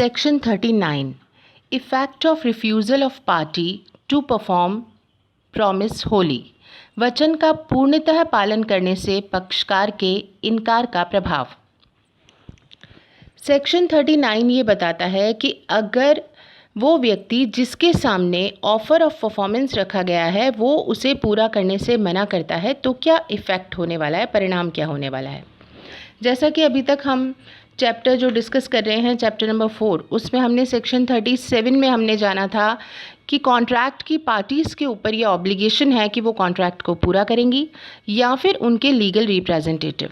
Section 39. Effect of refusal of party to perform promise wholly. वचन का पूर्णतः पालन करने से पक्षकार के इनकार का प्रभाव। सेक्शन 39 ये बताता है कि अगर वो व्यक्ति जिसके सामने ऑफर ऑफ परफॉर्मेंस रखा गया है वो उसे पूरा करने से मना करता है तो क्या इफ़ेक्ट होने वाला है, परिणाम क्या होने वाला है। जैसा कि अभी तक हम चैप्टर जो डिस्कस कर रहे हैं चैप्टर नंबर 4, उसमें हमने सेक्शन 37 में हमने जाना था कि कॉन्ट्रैक्ट की पार्टीज़ के ऊपर ये ऑब्लिगेशन है कि वो कॉन्ट्रैक्ट को पूरा करेंगी या फिर उनके लीगल रिप्रेजेंटेटिव।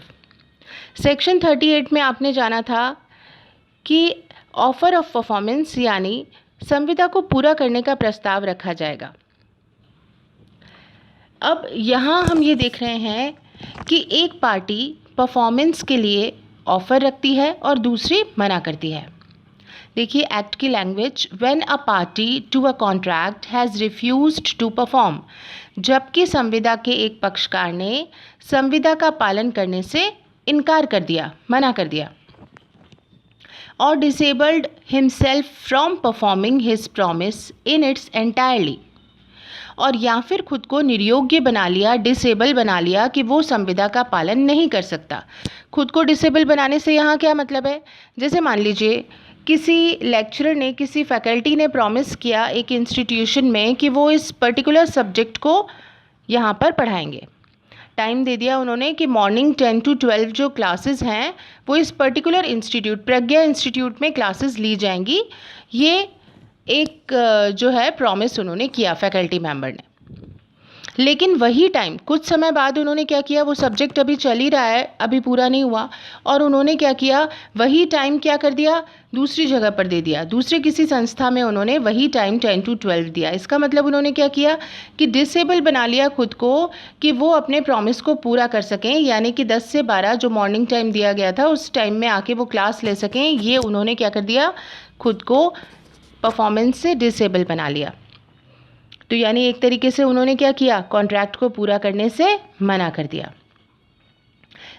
सेक्शन 38 में आपने जाना था कि ऑफर ऑफ परफॉर्मेंस यानी संविदा को पूरा करने का प्रस्ताव रखा जाएगा। अब यहाँ हम ये देख रहे हैं कि एक पार्टी परफॉर्मेंस के लिए ऑफ़र रखती है और दूसरी मना करती है। देखिए एक्ट की language, when a party to a contract has refused to perform, जबकि संविदा के एक पक्षकार ने संविदा का पालन करने से इनकार कर दिया, मना कर दिया, और disabled himself from performing his promise in its entirely, और या फिर खुद को निर्योग्य बना लिया, डिसेबल बना लिया कि वो संविदा का पालन नहीं कर सकता। खुद को डिसेबल बनाने से यहाँ क्या मतलब है, जैसे मान लीजिए किसी लेक्चरर ने, किसी फैकल्टी ने प्रॉमिस किया एक इंस्टीट्यूशन में कि वो इस पर्टिकुलर सब्जेक्ट को यहाँ पर पढ़ाएंगे। टाइम दे दिया उन्होंने कि मॉर्निंग 10 to 12 जो क्लासेस हैं वो इस पर्टिकुलर इंस्टीट्यूट, प्रज्ञा इंस्टीट्यूट में क्लासेस ली जाएंगी। ये एक जो है प्रॉमिस उन्होंने किया फैकल्टी मेंबर ने। लेकिन वही टाइम कुछ समय बाद उन्होंने क्या किया, वो सब्जेक्ट अभी चल ही रहा है, अभी पूरा नहीं हुआ, और उन्होंने क्या किया, वही टाइम क्या कर दिया, दूसरी जगह पर दे दिया, दूसरे किसी संस्था में उन्होंने वही टाइम 10 to 12 दिया। इसका मतलब उन्होंने क्या किया कि डिसेबल बना लिया खुद को कि वो अपने प्रॉमिस को पूरा कर सकें, यानी कि 10 से 12 जो मॉर्निंग टाइम दिया गया था उस टाइम में आके वो क्लास ले सकें। ये उन्होंने क्या कर दिया, खुद को परफॉर्मेंस से डिसेबल बना लिया। तो यानी एक तरीके से उन्होंने क्या किया, कॉन्ट्रैक्ट को पूरा करने से मना कर दिया।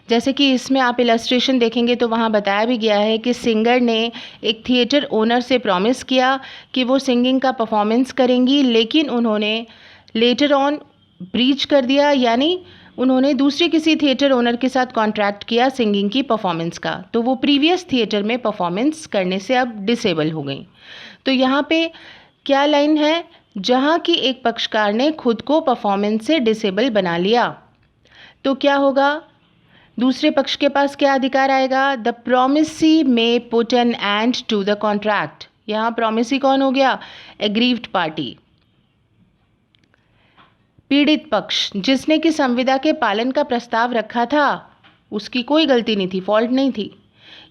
जैसे कि इसमें आप इलस्ट्रेशन देखेंगे तो वहाँ बताया भी गया है कि सिंगर ने एक थिएटर ओनर से प्रॉमिस किया कि वो सिंगिंग का परफॉर्मेंस करेंगी, लेकिन उन्होंने लेटर ऑन ब्रीच कर दिया, यानी उन्होंने दूसरे किसी थिएटर ओनर के साथ कॉन्ट्रैक्ट किया सिंगिंग की परफॉर्मेंस का, तो वो प्रीवियस थिएटर में परफॉर्मेंस करने से अब डिसेबल हो गई। तो यहाँ पे क्या लाइन है, जहाँ की एक पक्षकार ने खुद को परफॉर्मेंस से डिसेबल बना लिया तो क्या होगा, दूसरे पक्ष के पास क्या अधिकार आएगा, the promisee may put an end to the contract. यहाँ प्रोमिसी कौन हो गया, एग्रीव्ड पार्टी, पीड़ित पक्ष, जिसने कि संविदा के पालन का प्रस्ताव रखा था, उसकी कोई गलती नहीं थी, फॉल्ट नहीं थी।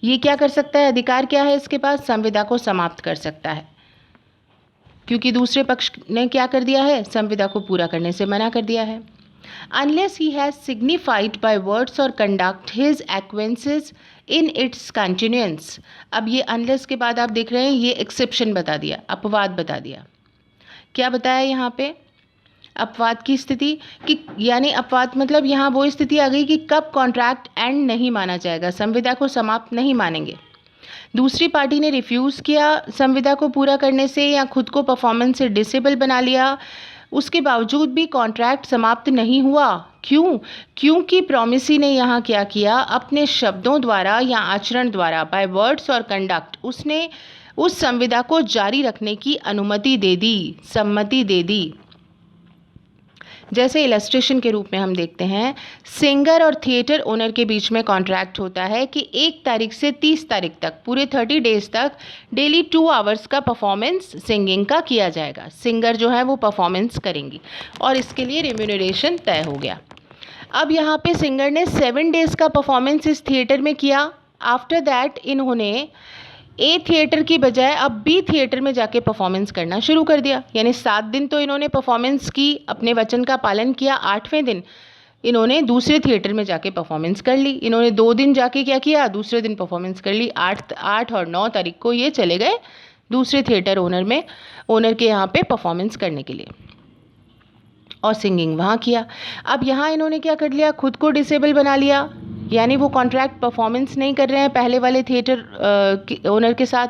ये क्या कर सकता है, अधिकार क्या है इसके पास, संविदा को समाप्त कर सकता है, क्योंकि दूसरे पक्ष ने क्या कर दिया है, संविदा को पूरा करने से मना कर दिया है। Unless he has signified by words और conduct his acquiescence in its continuance. अब ये अनलेस के बाद आप देख रहे हैं ये एक्सेप्शन बता दिया, अपवाद बता दिया। क्या बताया यहाँ पे, अपवाद की स्थिति कि, यानी अपवाद मतलब यहाँ वो स्थिति आ गई कि कब कॉन्ट्रैक्ट एंड नहीं माना जाएगा, संविदा को समाप्त नहीं मानेंगे। दूसरी पार्टी ने रिफ्यूज़ किया संविदा को पूरा करने से या खुद को परफॉर्मेंस से डिसेबल बना लिया, उसके बावजूद भी कॉन्ट्रैक्ट समाप्त नहीं हुआ। क्यों, क्योंकि प्रॉमिसी ने यहाँ क्या किया, अपने शब्दों द्वारा या आचरण द्वारा, बाय वर्ड्स और कंडक्ट, उसने उस संविदा को जारी रखने की अनुमति दे दी, सम्मति दे दी। जैसे इलस्ट्रेशन के रूप में हम देखते हैं, सिंगर और थिएटर ओनर के बीच में कॉन्ट्रैक्ट होता है कि 1 तारीख से 30 तारीख तक, पूरे 30 डेज तक डेली 2 आवर्स का परफॉर्मेंस सिंगिंग का किया जाएगा। सिंगर जो है वो परफॉर्मेंस करेंगी और इसके लिए रेम्यूनरेशन तय हो गया। अब यहाँ पे सिंगर ने 7 डेज का परफॉर्मेंस इस थिएटर में किया। आफ्टर दैट इन्होंने ए थिएटर की बजाय अब बी थिएटर में जाके परफॉर्मेंस करना शुरू कर दिया, यानी 7 दिन तो इन्होंने परफॉर्मेंस की, अपने वचन का पालन किया, 8वें दिन इन्होंने दूसरे थिएटर में जाके परफॉर्मेंस कर ली। इन्होंने 2 दिन जाके क्या किया, दूसरे दिन परफॉर्मेंस कर ली। 8 और 9 तारीख को ये चले गए दूसरे थिएटर ओनर के यहाँ पे परफॉर्मेंस करने के लिए और सिंगिंग वहाँ किया। अब यहाँ इन्होंने क्या कर लिया, खुद को डिसेबल बना लिया, यानी वो कॉन्ट्रैक्ट परफॉर्मेंस नहीं कर रहे हैं पहले वाले थिएटर ओनर के साथ,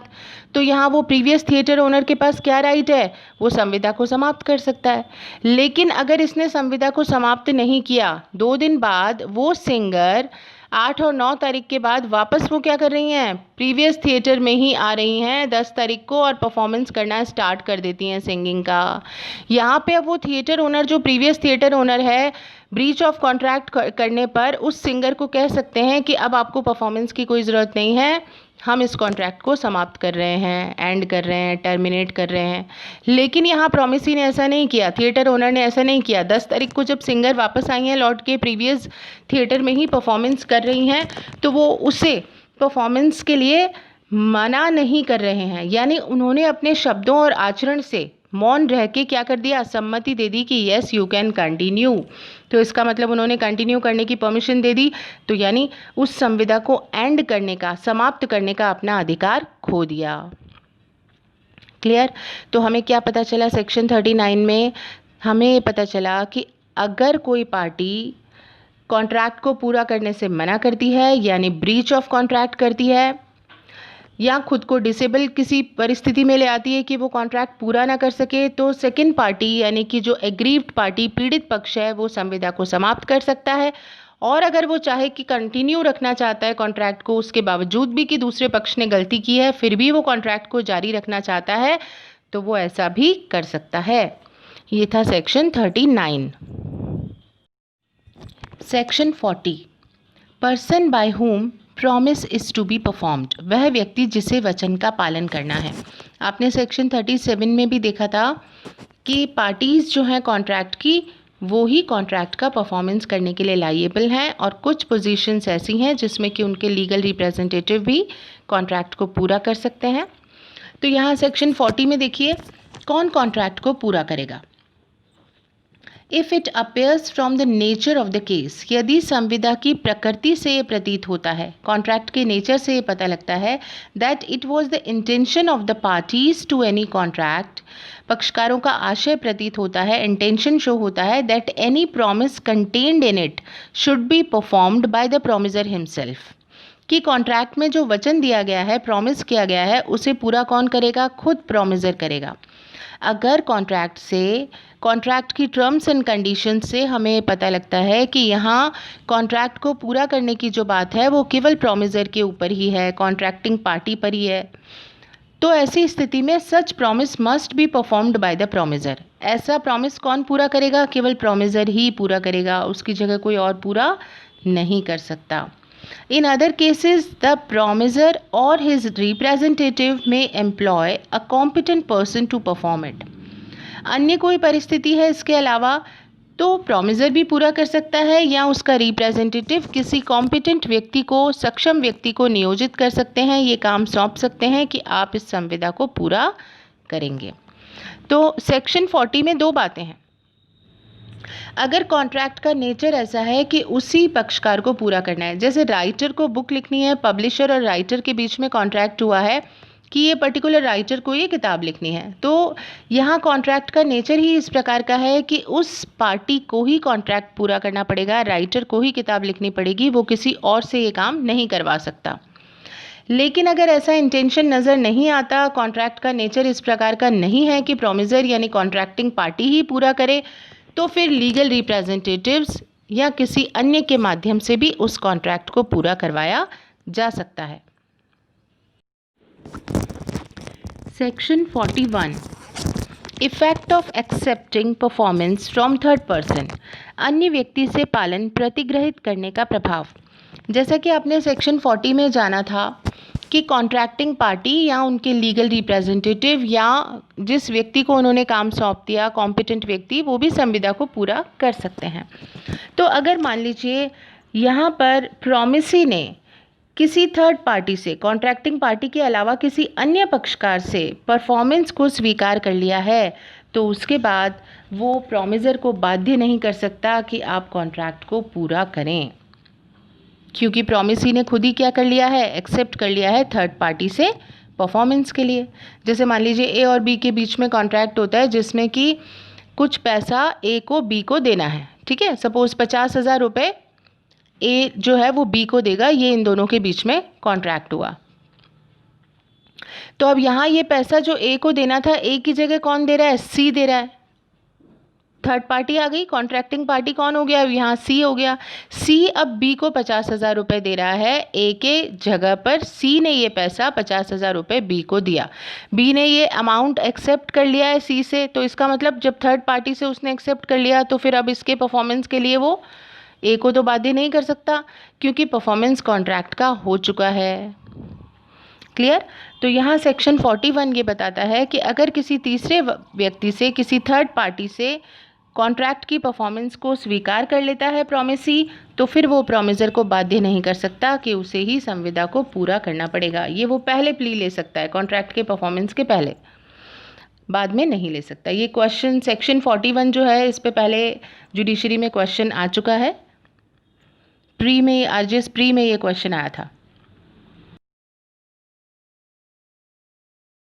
तो यहाँ वो प्रीवियस थिएटर ओनर के पास क्या राइट है, वो संविदा को समाप्त कर सकता है। लेकिन अगर इसने संविदा को समाप्त नहीं किया, 2 दिन बाद वो सिंगर 8 और 9 तारीख के बाद वापस वो क्या कर रही हैं, प्रीवियस थिएटर में ही आ रही हैं 10 तारीख को और परफॉर्मेंस करना स्टार्ट कर देती हैं सिंगिंग का। यहाँ पे अब वो थिएटर ओनर जो प्रीवियस थिएटर ओनर है, ब्रीच ऑफ कॉन्ट्रैक्ट करने पर उस सिंगर को कह सकते हैं कि अब आपको परफॉर्मेंस की कोई ज़रूरत नहीं है, हम इस कॉन्ट्रैक्ट को समाप्त कर रहे हैं, एंड कर रहे हैं, टर्मिनेट कर रहे हैं। लेकिन यहाँ प्रॉमिसी ने ऐसा नहीं किया, थिएटर ओनर ने ऐसा नहीं किया। 10 तारीख को जब सिंगर वापस आई हैं लौट के प्रीवियस थिएटर में ही परफॉर्मेंस कर रही हैं, तो वो उसे परफॉर्मेंस के लिए मना नहीं कर रहे हैं, यानी उन्होंने अपने शब्दों और आचरण से मौन रह के क्या कर दिया, सम्मति दे दी कि येस यू कैन कंटिन्यू। तो इसका मतलब उन्होंने कंटिन्यू करने की परमिशन दे दी, तो यानी उस संविदा को एंड करने का, समाप्त करने का अपना अधिकार खो दिया। क्लियर? तो हमें क्या पता चला सेक्शन 39 में, हमें पता चला कि अगर कोई पार्टी कॉन्ट्रैक्ट को पूरा करने से मना करती है, यानी ब्रीच ऑफ कॉन्ट्रैक्ट करती है, या खुद को डिसेबल किसी परिस्थिति में ले आती है कि वो कॉन्ट्रैक्ट पूरा ना कर सके, तो सेकंड पार्टी यानी कि जो एग्रीव्ड पार्टी, पीड़ित पक्ष है, वो संविदा को समाप्त कर सकता है। और अगर वो चाहे कि कंटिन्यू रखना चाहता है कॉन्ट्रैक्ट को, उसके बावजूद भी कि दूसरे पक्ष ने गलती की है, फिर भी वो कॉन्ट्रैक्ट को जारी रखना चाहता है, तो वो ऐसा भी कर सकता है। ये था section 39। Section 40, person by whom promise is to be performed, वह व्यक्ति जिसे वचन का पालन करना है। आपने सेक्शन 37 में भी देखा था कि पार्टीज़ जो हैं कॉन्ट्रैक्ट की, वो ही कॉन्ट्रैक्ट का परफॉर्मेंस करने के लिए लायबल हैं, और कुछ पोजीशंस ऐसी हैं जिसमें कि उनके लीगल रिप्रेजेंटेटिव भी कॉन्ट्रैक्ट को पूरा कर सकते हैं। तो यहाँ सेक्शन 40 में देखिए कौन कॉन्ट्रैक्ट को पूरा करेगा। If it appears from the nature of the case, यदि संविदा की प्रकृति से ये प्रतीत होता है, कॉन्ट्रैक्ट के नेचर से ये पता लगता है, that it was the intention of the parties to any contract, पक्षकारों का आशय प्रतीत होता है, इंटेंशन शो होता है, that any promise contained in it should be performed by the promiser himself, कि कॉन्ट्रैक्ट में जो वचन दिया गया है, प्रॉमिस किया गया है, उसे पूरा कौन करेगा, खुद प्रॉमिसर करेगा। अगर कॉन्ट्रैक्ट की टर्म्स एंड कंडीशन से हमें पता लगता है कि यहाँ कॉन्ट्रैक्ट को पूरा करने की जो बात है वो केवल प्रॉमिसर के ऊपर ही है, कॉन्ट्रैक्टिंग पार्टी पर ही है, तो ऐसी स्थिति में such promise must be performed by the promisor. ऐसा प्रॉमिस कौन पूरा करेगा, केवल प्रॉमिसर ही पूरा करेगा, उसकी जगह कोई और पूरा नहीं कर सकता। In other cases, the promisor or his representative may employ a competent person to perform it. अन्य कोई परिस्थिति है इसके अलावा तो प्रॉमिसर भी पूरा कर सकता है, या उसका रिप्रेजेंटेटिव किसी कॉम्पिटेंट व्यक्ति को, सक्षम व्यक्ति को नियोजित कर सकते हैं, ये काम सौंप सकते हैं कि आप इस संविदा को पूरा करेंगे। तो सेक्शन 40 में 2 बातें हैं। अगर कॉन्ट्रैक्ट का नेचर ऐसा है कि उसी पक्षकार को पूरा करना है, जैसे राइटर को बुक लिखनी है, पब्लिशर और राइटर के बीच में कॉन्ट्रैक्ट हुआ है कि ये पर्टिकुलर राइटर को ये किताब लिखनी है, तो यहाँ कॉन्ट्रैक्ट का नेचर ही इस प्रकार का है कि उस पार्टी को ही कॉन्ट्रैक्ट पूरा करना पड़ेगा, राइटर को ही किताब लिखनी पड़ेगी, वो किसी और से ये काम नहीं करवा सकता। लेकिन अगर ऐसा इंटेंशन नज़र नहीं आता, कॉन्ट्रैक्ट का नेचर इस प्रकार का नहीं है कि प्रॉमिसर यानी कॉन्ट्रैक्टिंग पार्टी ही पूरा करे, तो फिर लीगल रिप्रेजेंटेटिव्स या किसी अन्य के माध्यम से भी उस कॉन्ट्रैक्ट को पूरा करवाया जा सकता है। Section 41, effect of accepting performance from third person, अन्य व्यक्ति से पालन प्रतिग्रहित करने का प्रभाव। जैसा कि आपने सेक्शन 40 में जाना था कि कॉन्ट्रैक्टिंग पार्टी या उनके लीगल रिप्रेजेंटेटिव या जिस व्यक्ति को उन्होंने काम सौंप दिया, कॉम्पिटेंट व्यक्ति, वो भी संविदा को पूरा कर सकते हैं। तो अगर मान लीजिए यहाँ पर प्रॉमिसी ने किसी थर्ड पार्टी से, कॉन्ट्रैक्टिंग पार्टी के अलावा किसी अन्य पक्षकार से परफॉर्मेंस को स्वीकार कर लिया है, तो उसके बाद वो प्रॉमिसर को बाध्य नहीं कर सकता कि आप कॉन्ट्रैक्ट को पूरा करें, क्योंकि प्रॉमिसी ने खुद ही क्या कर लिया है, एक्सेप्ट कर लिया है थर्ड पार्टी से परफॉर्मेंस के लिए। जैसे मान लीजिए ए और बी के बीच में कॉन्ट्रैक्ट होता है जिसमें कि कुछ पैसा ए को बी को देना है, ठीक है, सपोज 50,000 रुपये ए जो है वो बी को देगा, ये इन दोनों के बीच में कॉन्ट्रैक्ट हुआ। तो अब यहाँ ये पैसा जो ए को देना था, ए की जगह कौन दे रहा है, सी दे रहा है। थर्ड पार्टी आ गई, कॉन्ट्रैक्टिंग पार्टी कौन हो गया, यहाँ सी हो गया। सी अब बी को 50,000 रुपये दे रहा है, ए के जगह पर सी ने ये पैसा 50,000 रुपये बी को दिया। बी ने ये अमाउंट एक्सेप्ट कर लिया है सी से, तो इसका मतलब जब थर्ड पार्टी से उसने एक्सेप्ट कर लिया तो फिर अब इसके परफॉर्मेंस के लिए वो ए को तो बाध्य नहीं कर सकता, क्योंकि परफॉर्मेंस कॉन्ट्रैक्ट का हो चुका है। क्लियर। तो यहाँ सेक्शन 41 ये बताता है कि अगर किसी तीसरे व्यक्ति से, किसी थर्ड पार्टी से कॉन्ट्रैक्ट की परफॉर्मेंस को स्वीकार कर लेता है प्रॉमिसी, तो फिर वो प्रॉमिसर को बाध्य नहीं कर सकता कि उसे ही संविदा को पूरा करना पड़ेगा। ये वो पहले प्ली ले सकता है कॉन्ट्रैक्ट के परफॉर्मेंस के पहले, बाद में नहीं ले सकता। ये क्वेश्चन सेक्शन 41 जो है, इस पे पहले जुडिशरी में क्वेश्चन आ चुका है, प्री में, आरजीएस प्री में ये क्वेश्चन आया था।